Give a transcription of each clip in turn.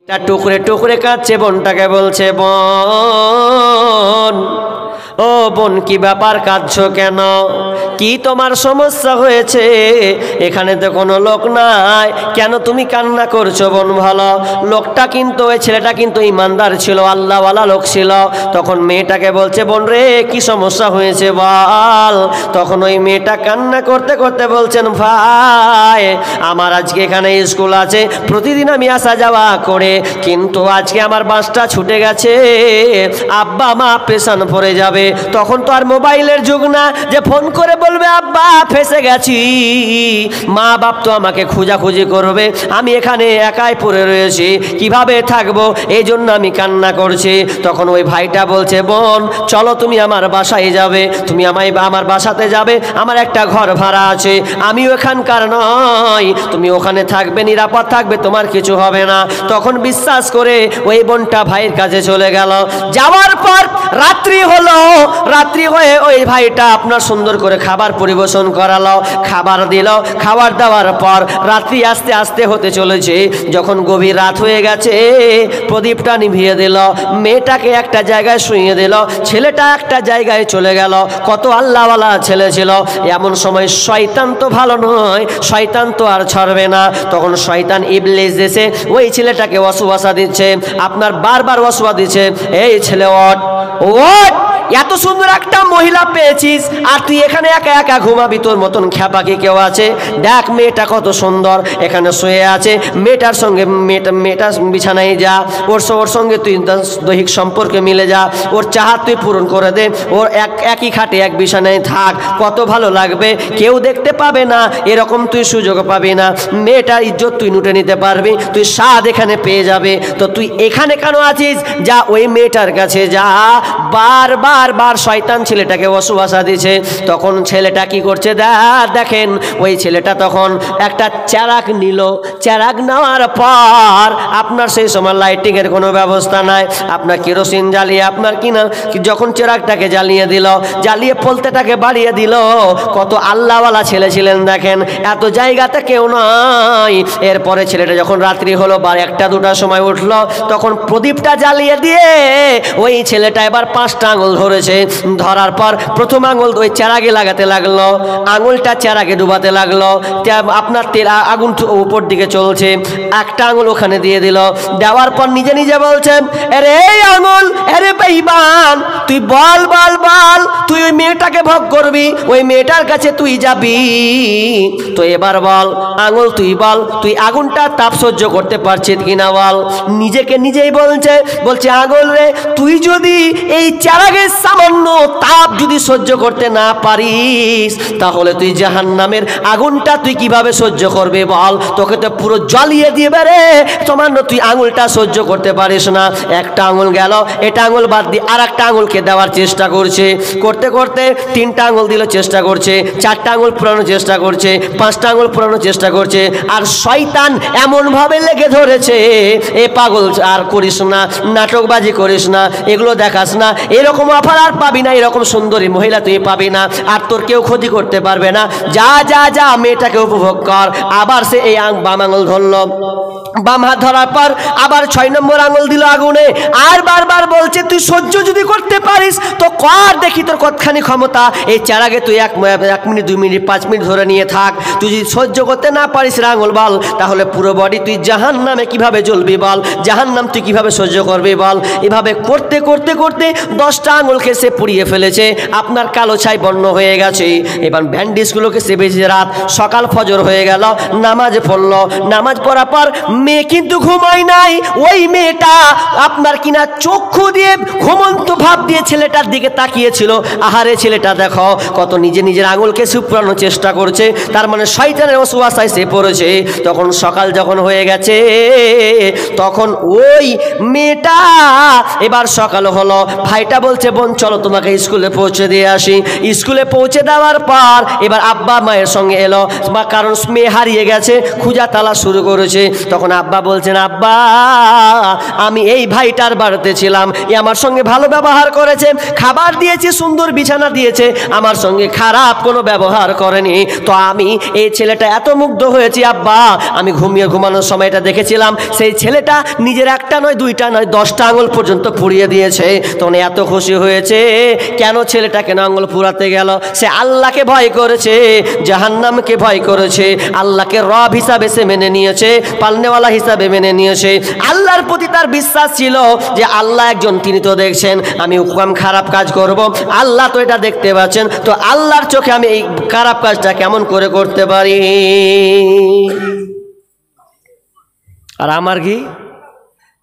তা টুকরে টুকরে কাঁদছে, বোনটাকে বলছে, বোন ও বোন, কি ব্যাপার, কাঁদছো কেন? কি তোমার সমস্যা হয়েছে? এখানে তো কোনো লোক নাই, কেন তুমি কান্না করছো বোন? ভালো লোকটা কিন্তু, ওই ছেলেটা কিন্তু ইমানদার ছিল, আল্লাহওয়ালা লোক ছিল। তখন মেয়েটাকে বলছে, বোন রে কি সমস্যা হয়েছে বল। তখন ওই মেয়েটা কান্না করতে করতে বলছেন, ভাই আমার আজকে এখানে স্কুল আছে, প্রতিদিন আমি আসা যাওয়া করে, কিন্তু আজকে আমার বাসটা ছুটে গেছে, আব্বা মা পেছন পড়ে যাবে। তখন তো আর মোবাইলের যুগ না যে ফোন করে বলবে আব্বা ফেসে গেছি, মা বাপ তো আমাকে খোঁজাখুঁজি করবে, আমি এখানে একাই পড়ে রয়েছি, কিভাবে থাকবো, এই জন্য আমি কান্না করছি। তখন ওই ভাইটা বলছে, বোন চলো তুমি আমার বাসায় যাবে, তুমি আমার বাসাতে যাবে, আমার একটা ঘর ভাড়া আছে, আমি ওখানকার নয়, তুমি ওখানে থাকবে, নিরাপদ থাকবে, তোমার কিছু হবে না। তখন বিশ্বাস করে ওই বোনটা ভাইয়ের কাছে চলে গেল। যাওয়ার পর রাত্রি হলো, রাত্রি হয়ে ওই ভাইটা আপনার সুন্দর করে খাবার পরিবেশন করালো, খাবার দিল। খাবার দেওয়ার পর রাত্রি আস্তে আস্তে হতে চলেছে। যখন গভীর রাত হয়ে গেছে, প্রদীপটা নিভিয়ে দিল, মেয়েটাকে একটা জায়গায় শুইয়ে দিল, ছেলেটা একটা জায়গায় চলে গেল। কত আল্লাহওয়ালা ছেলে ছিল। এমন সময় শয়তান তো ভালো নয়, শয়তান তো আর ছাড়বে না। তখন শয়তান ইবলিস এসে ওই ছেলেটাকে ওয়াসওয়াসা দিচ্ছে, আপনার বারবার ওয়াসওয়াসা দিচ্ছে, এই ছেলে ওঠ ওঠ, এত সুন্দর একটা মহিলা পেয়েছিস আর তুই এখানে একা একা ঘুমাবি, তোর মতন খ্যাপাকি কেউ আছে? দেখ মেয়েটা কত সুন্দর এখানে শুয়ে আছে, মেয়েটার সঙ্গে মেয়েটার বিছানায় যা, ওর সঙ্গে তুই দৈহিক সম্পর্কে মিলে যা, ওর চাহাত তুই পূরণ করে দে, ওর একই খাটে এক বিছানায় থাক, কত ভালো লাগবে, কেউ দেখতে পাবে না, এরকম তুই সুযোগ পাবি না, মেয়েটার ইজ্জত তুই লুটে নিতে পারবি, তুই স্বাদ এখানে পেয়ে যাবে। তো তুই এখানে কেন আছিস? যা ওই মেয়েটার কাছে যা। বারবার শয়তান ছেলেটাকে ওয়াসওয়াসা দিছে। তখন ছেলেটা কি করছে দেখেন, ওই ছেলেটা তখন একটা চেরাগ নিল। চেরাগ নেওয়ার পর আপনার সেই সময় লাইটিং এর কোনো ব্যবস্থা নাই, আপনার কেরোসিন জ্বালিয়ে আপনার কিনা যখন চেরাগটাকে জ্বালিয়ে দিল, জ্বালিয়ে পোলতেটাকে বাড়িয়ে দিল। কত আল্লাহওয়ালা ছেলে ছিলেন দেখেন, এত জায়গাতে কেউ নয়। এরপরে ছেলেটা যখন রাত্রি হলো বা 1টা-2টার সময় উঠলো, তখন প্রদীপটা জ্বালিয়ে দিয়ে ওই ছেলেটা এবার 5টা আঙুল ধরেছে। ধরার পর প্রথম আঙুল ওই চেরাগে লাগাতে লাগলো, আঙুলটা চেরাগে ডুবাতে লাগলো, আপনার তেল আগুন উপর দিকে চলছে, একটা আঙুল ওখানে দিয়ে দিল। দেওয়ার পর নিজে নিজে বলছেন, আরে এই আঙুল, আরে বেঈমান, তুই বল বল বল, তুই ওই মেয়েটাকে ভোগ করবি, ওই মেয়েটার কাছে তুই যাবি, তো এবার বল আঙুল তুই বল, তুই আগুনটা তাপ সহ্য করতে পারছিস কিনা বল। নিজেকে নিজেই বলছে আঙুল রে, তুই যদি এই চেরাগের সামান্য তাপ যদি সহ্য করতে না পারিস, তাহলে তুই জাহান্নামের আগুনটা তুই কিভাবে সহ্য করবে বল? তোকে তো পুরো জ্বালিয়ে দিবে রে, সামান্য তুই আঙুলটা সহ্য করতে পারিস না। একটা আঙুল গেল, এটা আঙুল বাদ দিয়ে আর একটা আঙুলকে দেওয়ার চেষ্টা করছে, করতে করতে 3টা আঙুল দিল, চেষ্টা করছে, 4টা আঙুল পুরানোর চেষ্টা করছে, 5টা আঙুল পুরানোর চেষ্টা করছে। আর শয়তান এমনভাবে লেগে ধরেছে, এ পাগল আর করিস না, নাটকবাজি করিস না, এগুলো দেখাস না, এরকম অফার আর পাবি না, এরকম সুন্দরী মহিলা তুই পাবি না, আর তোর কেউ ক্ষতি করতে পারবে না, যা যা যা মেয়েটাকে উপভোগ কর। আবার সে এই বাম আঙুল ধরলো, বাম হাত ধরার পর আবার 6 নম্বর আঙুল দিল আগুনে, আর বারবার বলছে তুই সহ্য যদি করতে পারিস তো কর, দেখি তোর কতখানি ক্ষমতা। এই চেরাগে তুই 1 মিনিট 2 মিনিট 5 মিনিট ধরে নিয়ে থাক, তুই যদি সহ্য করতে না পারিস আঙুল বল, তাহলে পুরো বডি তুই জাহান্নামে কিভাবে জ্বলবি বল, জাহান্নাম তুই কিভাবে সহ্য করবি বল। এভাবে করতে করতে করতে 10টা আঙুলকে সে পুড়িয়ে ফেলেছে, আপনার কালো ছাই বর্ণ হয়ে গেছে। এবার ব্যান্ডেজগুলোকে সে বেঁচে, রাত সকাল ফজর হয়ে গেল, নামাজ পড়লো, নামাজ পড়ার পর মেয়ে কিন্তু ঘুমায় নাই। ওই মেয়েটা আপনার কিনা চক্ষু দিয়ে ঘুমন্ত ভাব দিয়ে ছেলেটার দিকে তাকিয়েছিল। আহারে ছেলেটা দেখো কত নিজের আঙুলকে সুপুরানোর চেষ্টা করছে, তার মানে শয়তানের ওয়াসওয়াসায় সে পড়েছে। তখন সকাল যখন হয়ে গেছে, তখন ওই মেয়েটা, এবার সকাল হলো, ভাইটা বলছে বোন চলো তোমাকে স্কুলে পৌঁছে দিয়ে আসি। স্কুলে পৌঁছে দেওয়ার পর এবার আব্বা মায়ের সঙ্গে এলো, বা কারণ মেয়ে হারিয়ে গেছে, খুঁজা তালা শুরু করেছে। তখন আব্বা বলছেন, আব্বা আমি এই ভাইটার বাড়িতে ছিলাম, এ আমার সঙ্গে ভালো ব্যবহার করেছে, খাবার দিয়েছে, সুন্দর বিছানা দিয়েছে, আমার সঙ্গে খারাপ কোনো ব্যবহার করেনি। তো আমি এই ছেলেটা এত মুগ্ধ হয়েছি আব্বা, আমি ঘুমানোর সময়টা দেখেছিলাম সেই ছেলেটা নিজের একটা নয়, দুইটা নয়, 10টা আঙুল পর্যন্ত পুড়িয়ে দিয়েছে। তখন এত খুশি হয়েছে। কেন ছেলেটা কেন আঙুল পুড়াতে গেল? সে আল্লাহকে ভয় করেছে, জাহান্নামকে ভয় করেছে, আল্লাহকে রব হিসাবে সে মেনে নিয়েছে, পালনেওয়ালা হিসাবে মেনে নিয়েছে। আল্লাহর প্রতি তার বিশ্বাস ছিল যে আল্লাহ একজন, তিনি তো দেখছেন আমি খারাপ কাজ করব, আল্লাহ তো এটা দেখতে পাচ্ছেন, তো আল্লাহর চোখে আমি এই খারাপ কাজটা কেমন করে করতে পারি। আর আমার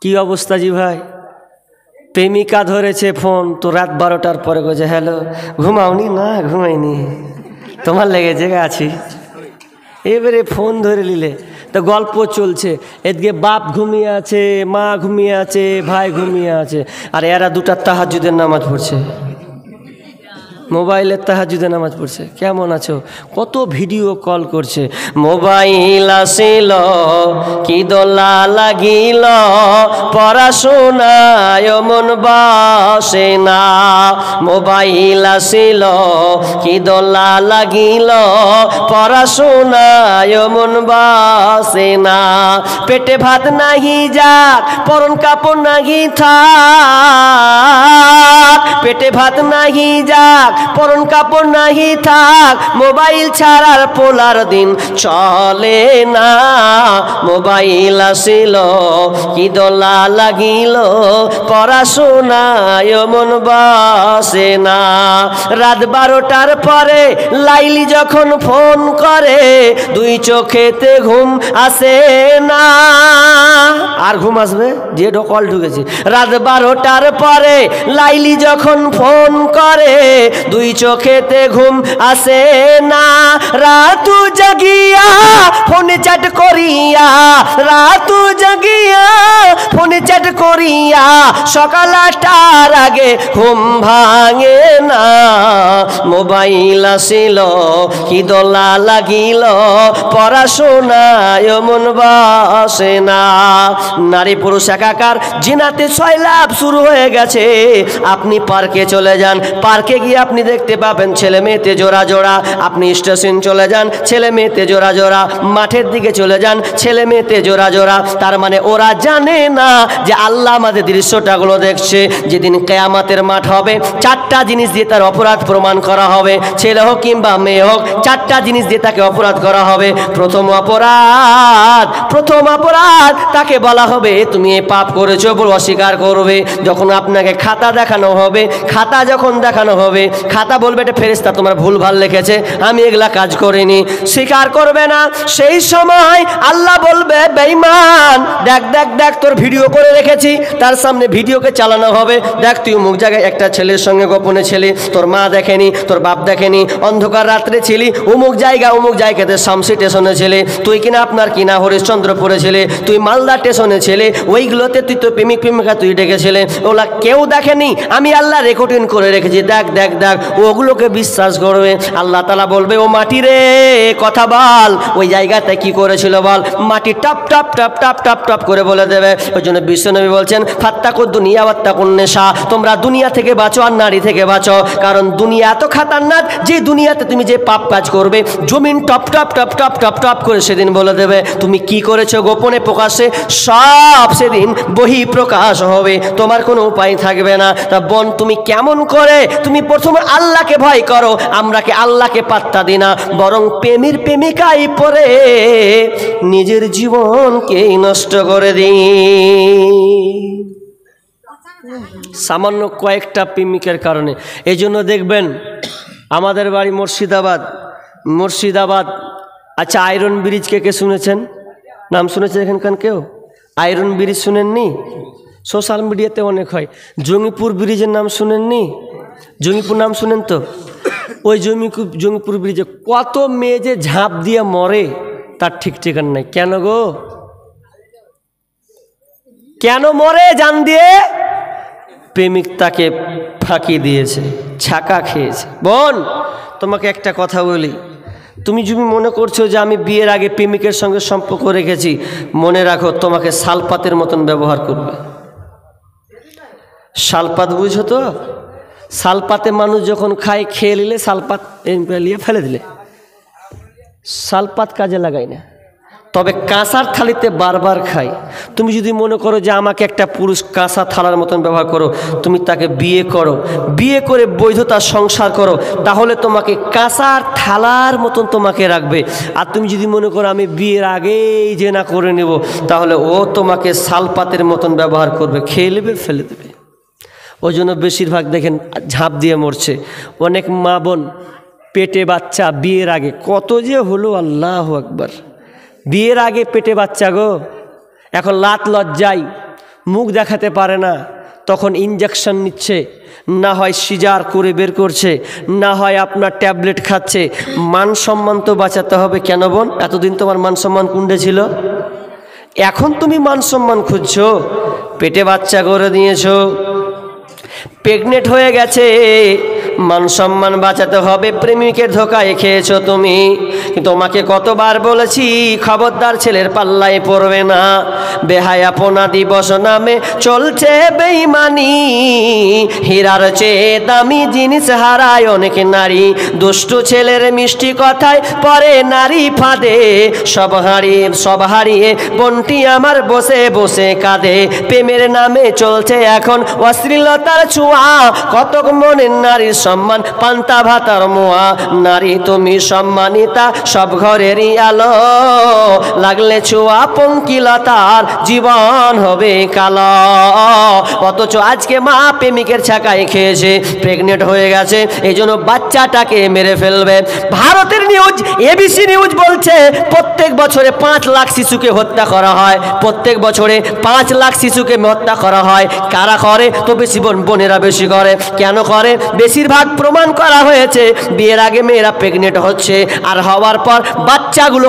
কি অবস্থা জি ভাই, প্রেমিকা ধরেছে ফোন, তো রাত 12টার পরে বলছে হ্যালো, ঘুমাওনি? না ঘুমাইনি, তোমার লেগে জেগে আছি। এবারে ফোন ধরে নিলে তো গল্প চলছে, এদিকে বাপ ঘুমিয়ে আছে, মা ঘুমিয়ে আছে, ভাই ঘুমিয়ে আছে, আর এরা 2টা তাহাজ্জুদের নামাজ পড়ছে, মোবাইলের তাহাজ্জুদের নামাজ পড়ছে। কেমন আছো? কত ভিডিও কল করছে। মোবাইল আসিল কি দোলা লাগিল, পড়াশোনায় মন বসে না। মোবাইল আসিল কি দোলা লাগিল, পড়াশোনায় মন বসে না। পেটে ভাত নাহি যাক, পরন কাপড় নাহি থাক, পেটে ভাত নাহি যাক, পরন কাপড় নাহি থাক, মোবাইল ছাড়ার পোলার দিন চলে না। মোবাইল আসিল কি দোলা লাগিল, পড়াশোনায় মন বসে না। রাত 12টার পরে লাইলি যখন ফোন করে, 2 চোখেতে ঘুম আসে না। আর ঘুম আসবে যে কল ঢুকেছে। রাত 12টার পরে লাইলি যখন ফোন করে, 2 চোখেতে ঘুম আসে না। রাতু জাগিয়া ফোনে চ্যাট করিয়া, রাতু জাগিয়া ফোনে চ্যাট করিয়া, সকাল 8টার আগে ঘুম ভাঙে না। মোবাইল আসিল কি দোলা লাগিল, পড়াশোনায় মন বসে না। নারী পুরুষ একাকার, জিনাতে 6 লাভ শুরু হয়ে গেছে। আপনি পার্কে চলে যান, পার্কে গিয়ে আপনি দেখতে পাবেন ছেলে মেয়েতে জোড়া জোড়া। আপনি স্টেশন চলে যান, ছেলে মেয়েতে জোড়া জোড়া। মাঠের দিকে চলে যান, ছেলে মেয়েতে জোড়া জোড়া। তার মানে ওরা জানে না যে আল্লাহ আমাদের দৃশ্যটাগুলো দেখছে। যেদিন কিয়ামতের মাঠ হবে, 4টা জিনিস দিয়ে তার অপরাধ প্রমাণ করা হবে। ছেলে হোক কিংবা মেয়ে হোক, 4টা জিনিস দিয়ে তাকে অপরাধ করা হবে। প্রথম অপরাধ তাকে বলা হবে তুমি এই পাপ করেছো, বলে অস্বীকার করবে। যখন আপনাকে খাতা দেখানো হবে, খাতা যখন দেখানো হবে, খাতা বলবে এটা ফেরেশতা তোমার ভুলভাল লিখেছে, আমি এগুলা কাজ করিনি, স্বীকার করবে না। সেই সময় আল্লাহ বলবে বেঈমান, দেখ দেখ দেখ তোর ভিডিও করে রেখেছি। তার সামনে ভিডিওকে চালানো হবে, দেখ তুই অমুক জায়গায় একটা ছেলের সঙ্গে গোপনে ছিলি, তোর মা দেখেনি, তোর বাপ দেখেনি, অন্ধকার রাত্রে ছিলি, অমুক জায়গাতে শামসি স্টেশনে ছেলে, তুই কিনা আপনার কিনা হরিশ্চন্দ্রপুরে ছেলে, তুই মালদা স্টেশনে ছেলে, ওইগুলোতে তুই তো প্রেমিকা তুই ডেকেছিলে, ওগুলা কেউ দেখেনি, আমি আল্লাহ রেকর্ডিং করে রেখেছি, দেখ দেখ দেখ। ওগুলোকে বিশ্বাস করবে। আল্লাহ তাআলা বলবে ও মাটি রে কথা বল, ওই জায়গাতে কি করেছিল বল। মাটি top top top top top top করে বলে দেবে। ওই জন্য বিশ্বনবী বলছেন ফাত্তাকুদ দুনিয়া ওয়াত্তাকুন নেশা, তোমরা দুনিয়া থেকে বাঁচো আর নারী থেকে বাঁচো, কারণ দুনিয়া এত খাতারনাক যে দুনিয়াতে তুমি যে পাপ কাজ করবে, জমিন top top top top top top করে সেদিন বলে দেবে তুমি কি করেছো গোপনে প্রকাশে, সব সেদিন বহি প্রকাশ হবে, তোমার কোনো উপায় থাকবে না। তা বোন, তুমি কেমন করে তুমি প্রথমে আল্লাহকে ভয় করো, আমরা কি আল্লাহকে পাত্তা দিই না, বরং প্রেমিকাই পরে নিজের জীবনকে নষ্ট করে দিই। সামান্য কয়েকটা প্রেমিকের কারণে। এই জন্য দেখবেন আমাদের বাড়ি মুর্শিদাবাদ। আচ্ছা, আয়রন ব্রিজ কে শুনেছেন? নাম শুনেছেন এখানকার কেউ? Iron bridge শুনেননি? সোশ্যাল মিডিয়াতে অনেক হয়। জঙ্গিপুর ব্রিজের নাম শুনেননি? জঙ্গিপুর নাম শুনেন তো? ওই জঙ্গিপুর ব্রিজে কত মেয়ে যে ঝাঁপ দিয়ে মরে তার ঠিক ঠিকানা নাই। কেন গো? কেন মরে জান দিয়ে? প্রেমিক তাকে ফাঁকি দিয়েছে, ছাকা খেয়েছে। বোন, তোমাকে একটা কথা বলি, তুমি যদি মনে করছো যে আমি বিয়ের আগে প্রেমিকের সঙ্গে সম্পর্ক রেখেছি, মনে রাখো তোমাকে শালপাতের মতন ব্যবহার করবে। শালপাত বুঝো তো? শালপাতে মানুষ যখন খায়, খেয়ে নিলে শালপাত নিয়ে ফেলে দিলে, শালপাত কাজে লাগায় না, তবে কাঁসার থালিতে বারবার খাই। তুমি যদি মনে করো যে আমাকে একটা পুরুষ কাঁসা থালার মতন ব্যবহার করো, তুমি তাকে বিয়ে করো, বিয়ে করে বৈধতা সংসার করো, তাহলে তোমাকে কাঁসার থালার মতন তোমাকে রাখবে। আর তুমি যদি মনে করো আমি বিয়ের আগেই জেনা করে নেব, তাহলে ও তোমাকে শালপাতের মতন ব্যবহার করবে, খেয়ে নেবে, ফেলে দেবে। ওই জন্য বেশিরভাগ দেখেন ঝাঁপ দিয়ে মরছে। অনেক মা বোন পেটে বাচ্চা বিয়ের আগে, কত যে হলো, আল্লাহু আকবার। বিয়ের আগে পেটে বাচ্চা গো, এখন লাত লজ্জায় মুখ দেখাতে পারে না, তখন ইঞ্জেকশন নিচ্ছে, না হয় সিজার করে বের করছে, না হয় আপনার ট্যাবলেট খাচ্ছে। মান সম্মান তো বাঁচাতে হবে। কেন বোন, এতদিন তোমার মান সম্মান কুণ্ডে ছিল, এখন তুমি মান সম্মান খুঁজছো, পেটে বাচ্চা করে দিয়েছো, প্রেগনেন্ট হয়ে গেছে, মান সম্মান বাঁচাতে হবে। প্রেমিকের ধোকায় খেয়েছো তুমি। তোমাকে কতবার বলেছি খবরদার ছেলের পাল্লায় পড়বে না। বেহায়াপনা দিবস নামে চলছে বেঈমানি, হীরার চেয়ে দামি জিনিস হারায় অনেক নারী। দুষ্টু ছেলের মিষ্টি কথায় পরে নারী ফাঁদে, সব হারিয়ে বোনটি আমার বসে বসে কাঁদে। প্রেমের নামে চলছে এখন অশ্লীলতার ছোঁয়া, কতক মনের নারীর সম্মান পান্তা ভাতার মোয়া। নারী তুমি সম্মানিতা, সব ঘরেরই আলো, লাগলে ছোঁয়া পঙ্কিলতার জীবন হবে কালো। অথচ আজকে মা প্রেমিকের ছাকায় খেয়েছে, প্রেগনেন্ট হয়ে গেছে, এই জন্য বাচ্চাটাকে মেরে ফেলবে। ভারতের নিউজ, এবিসি নিউজ বলছে প্রত্যেক বছরে 5 লাখ শিশুকে হত্যা করা হয়, প্রত্যেক বছরে 5 লাখ শিশুকে হত্যা করা হয়। কারা করে? তো বেশি বোনেরা বেশি করে। কেন করে? বেশিরভাগ প্রমাণ করা হয়েছে বিয়ের আগে মেয়েরা প্রেগনেন্ট হচ্ছে, আর হওয়ার পর বাচ্চাগুলো